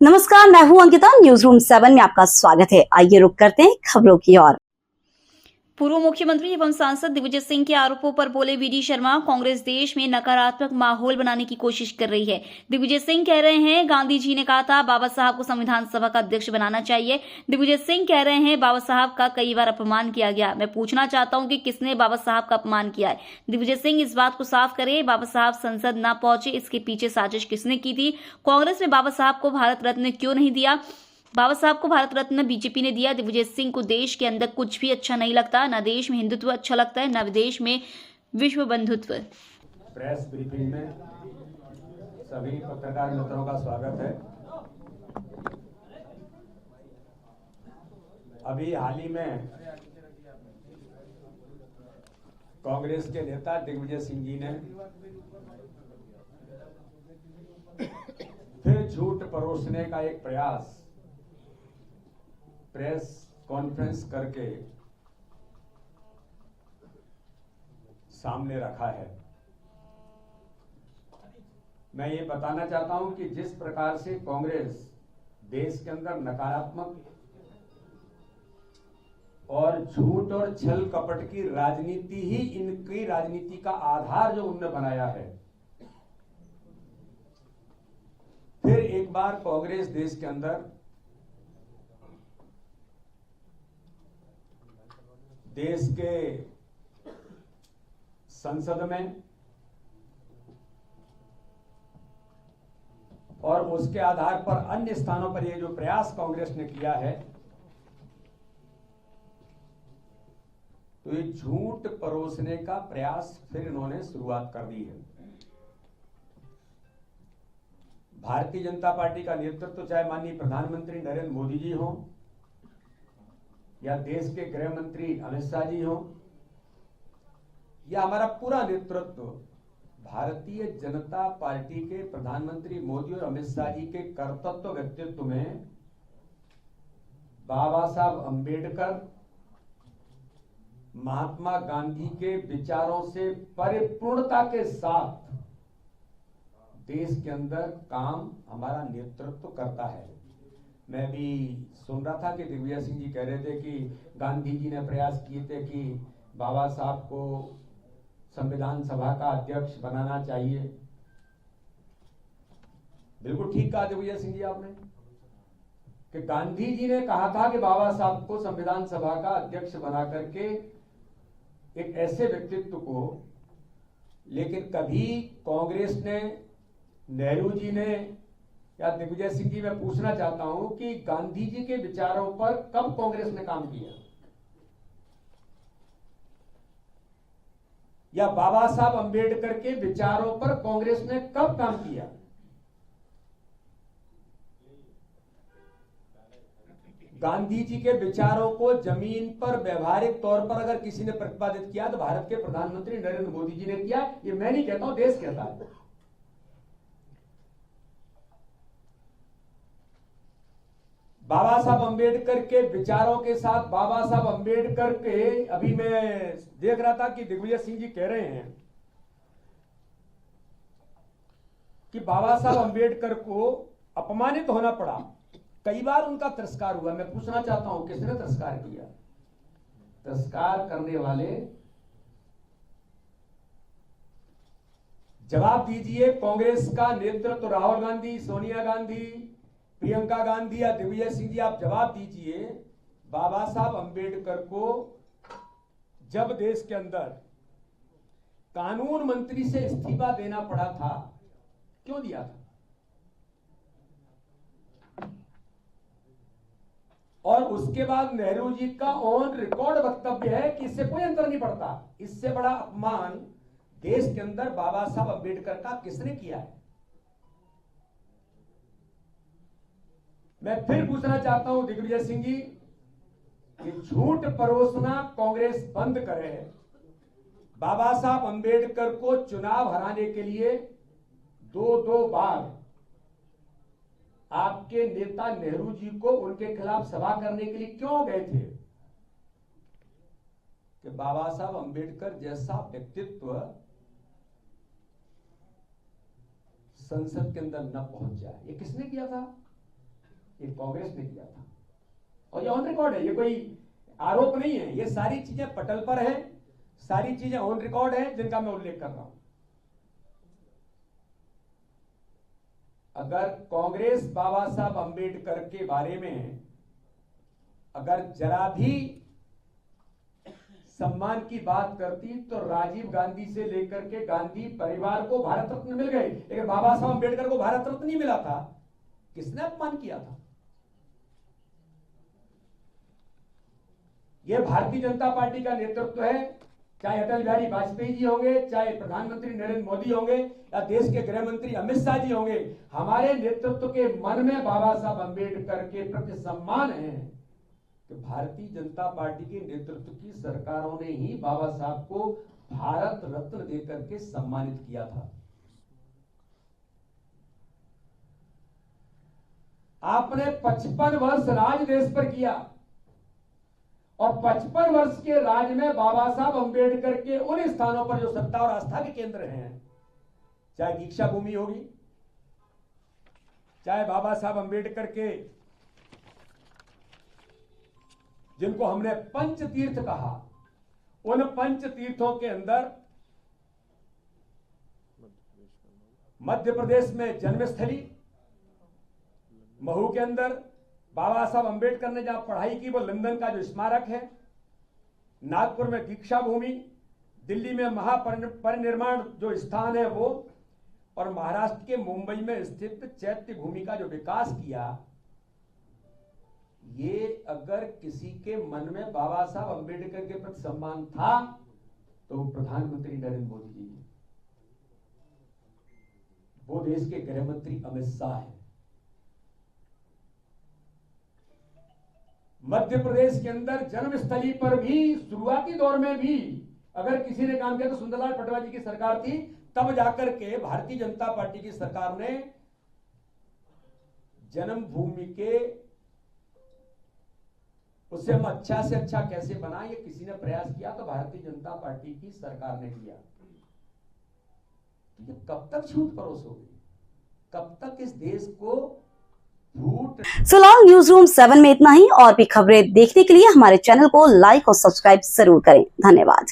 नमस्कार, मैं हूं अंकिता। न्यूज रूम 7 में आपका स्वागत है। आइए रुक करते हैं खबरों की ओर। पूर्व मुख्यमंत्री एवं सांसद दिग्विजय सिंह के आरोपों पर बोले वीडी शर्मा, कांग्रेस देश में नकारात्मक माहौल बनाने की कोशिश कर रही है। दिग्विजय सिंह कह रहे हैं, गांधी जी ने कहा था बाबा साहब को संविधान सभा का अध्यक्ष बनाना चाहिए। दिग्विजय सिंह कह रहे हैं, बाबा साहब का कई बार अपमान किया गया। मैं पूछना चाहता हूं कि किसने बाबा साहब का अपमान किया है। दिग्विजय सिंह इस बात को साफ करे, बाबा साहब संसद न पहुंचे, इसके पीछे साजिश किसने की थी? कांग्रेस ने बाबा साहब को भारत रत्न क्यों नहीं दिया? बाबा साहब को भारत रत्न बीजेपी ने दिया। दिग्विजय सिंह को देश के अंदर कुछ भी अच्छा नहीं लगता, न देश में हिंदुत्व अच्छा लगता है, न विदेश में विश्व बंधुत्व। प्रेस ब्रीफिंग में सभी पत्रकार मित्रों का स्वागत है। अभी हाल ही में कांग्रेस के नेता दिग्विजय सिंह जी ने फिर झूठ परोसने का एक प्रयास प्रेस कॉन्फ्रेंस करके सामने रखा है। मैं ये बताना चाहता हूं कि जिस प्रकार से कांग्रेस देश के अंदर नकारात्मक और झूठ और छल कपट की राजनीति ही इनकी राजनीति का आधार जो उन्होंने बनाया है, फिर एक बार कांग्रेस देश के अंदर देश के संसद में और उसके आधार पर अन्य स्थानों पर ये जो प्रयास कांग्रेस ने किया है, तो ये झूठ परोसने का प्रयास फिर इन्होंने शुरुआत कर दी है। भारतीय जनता पार्टी का नेतृत्व, चाहे माननीय प्रधानमंत्री नरेंद्र मोदी जी हों या देश के गृह मंत्री अमित शाह जी हों या हमारा पूरा नेतृत्व, भारतीय जनता पार्टी के प्रधानमंत्री मोदी और अमित शाह जी के कर्तव्य व्यक्तित्व में बाबा साहब अंबेडकर, महात्मा गांधी के विचारों से परिपूर्णता के साथ देश के अंदर काम हमारा नेतृत्व करता है। मैं भी सुन रहा था कि दिग्विजय सिंह जी कह रहे थे कि गांधी जी ने प्रयास किए थे कि बाबा साहब को संविधान सभा का अध्यक्ष बनाना चाहिए। बिल्कुल ठीक कहा दिग्विजय सिंह जी आपने कि गांधी जी ने कहा था कि बाबा साहब को संविधान सभा का अध्यक्ष बना करके एक ऐसे व्यक्तित्व को, लेकिन कभी कांग्रेस ने, नेहरू जी ने या दिग्विजय सिंह जी, मैं पूछना चाहता हूं कि गांधी जी के विचारों पर कब कांग्रेस ने काम किया, या बाबा साहब अंबेडकर के विचारों पर कांग्रेस ने कब काम किया? गांधी जी के विचारों को जमीन पर व्यवहारिक तौर पर अगर किसी ने प्रतिपादित किया तो भारत के प्रधानमंत्री नरेंद्र मोदी जी ने किया। ये मैं नहीं कहता हूं, देश कहता है। बाबा साहब अंबेडकर के विचारों के साथ बाबा साहब अंबेडकर के, अभी मैं देख रहा था कि दिग्विजय सिंह जी कह रहे हैं कि बाबा साहब अंबेडकर को अपमानित होना पड़ा, कई बार उनका तिरस्कार हुआ। मैं पूछना चाहता हूं किसने तिरस्कार किया? तिरस्कार करने वाले जवाब दीजिए। कांग्रेस का नेतृत्व राहुल गांधी, सोनिया गांधी, प्रियंका गांधी या दिग्विजय सिंह जी, आप जवाब दीजिए। बाबा साहब अंबेडकर को जब देश के अंदर कानून मंत्री से इस्तीफा देना पड़ा था, क्यों दिया था? और उसके बाद नेहरू जी का ऑन रिकॉर्ड वक्तव्य है कि इससे कोई अंतर नहीं पड़ता। इससे बड़ा अपमान देश के अंदर बाबा साहब अंबेडकर का किसने किया है? मैं फिर पूछना चाहता हूं दिग्विजय सिंह जी कि झूठ परोसना कांग्रेस बंद करे। बाबा साहब अंबेडकर को चुनाव हराने के लिए दो बार आपके नेता नेहरू जी को उनके खिलाफ सभा करने के लिए क्यों गए थे? कि बाबा साहब अंबेडकर जैसा व्यक्तित्व संसद के अंदर न पहुंच जाए। ये किसने किया था? ये कांग्रेस ने किया था, और ये ऑन रिकॉर्ड है, ये कोई आरोप नहीं है, ये सारी चीजें पटल पर है, सारी चीजें ऑन रिकॉर्ड है जिनका मैं उल्लेख कर रहा हूं। अगर कांग्रेस बाबा साहब अंबेडकर के बारे में अगर जरा भी सम्मान की बात करती तो राजीव गांधी से लेकर के गांधी परिवार को भारत रत्न मिल गए, लेकिन बाबा साहब अंबेडकर को भारत रत्न नहीं मिला था। किसने अपमान किया था? यह भारतीय जनता पार्टी का नेतृत्व है, चाहे अटल बिहारी वाजपेयी जी होंगे, चाहे प्रधानमंत्री नरेंद्र मोदी होंगे, या देश के गृह मंत्री अमित शाह जी होंगे। हमारे नेतृत्व के मन में बाबा साहब अंबेडकर के प्रति सम्मान है कि भारतीय जनता पार्टी के नेतृत्व की सरकारों ने ही बाबा साहब को भारत रत्न देकर के सम्मानित किया था। आपने 55 वर्ष राज देश पर किया, और 55 वर्ष के राज में बाबा साहब अंबेडकर के उन स्थानों पर जो श्रद्धा और आस्था के केंद्र हैं, चाहे दीक्षा भूमि होगी, चाहे बाबा साहब अंबेडकर के जिनको हमने पंच तीर्थ कहा, उन पंच तीर्थों के अंदर मध्य प्रदेश में जन्मस्थली, महू के अंदर बाबा साहब अंबेडकर ने जहां पढ़ाई की वो लंदन का जो स्मारक है, नागपुर में दीक्षा भूमि, दिल्ली में महापरिनिर्वाण जो स्थान है वो, और महाराष्ट्र के मुंबई में स्थित चैत्य भूमि का जो विकास किया, ये अगर किसी के मन में बाबा साहब अंबेडकर के प्रति सम्मान था तो वो प्रधानमंत्री नरेंद्र मोदी जी है, वो देश के गृह मंत्री अमित शाह है। मध्य प्रदेश के अंदर जन्मस्थली पर भी शुरुआती दौर में भी अगर किसी ने काम किया तो सुंदरलाल पटवा जी की सरकार थी, तब जाकर के भारतीय जनता पार्टी की सरकार ने जन्मभूमि के उससे हम अच्छा से अच्छा कैसे बनाए, ये किसी ने प्रयास किया तो भारतीय जनता पार्टी की सरकार ने किया। ये कब तक झूठ परोसोगे? कब तक इस देश को झूठ? फिलहाल न्यूज रूम 7 में इतना ही। और भी खबरें देखने के लिए हमारे चैनल को लाइक और सब्सक्राइब जरूर करें। धन्यवाद।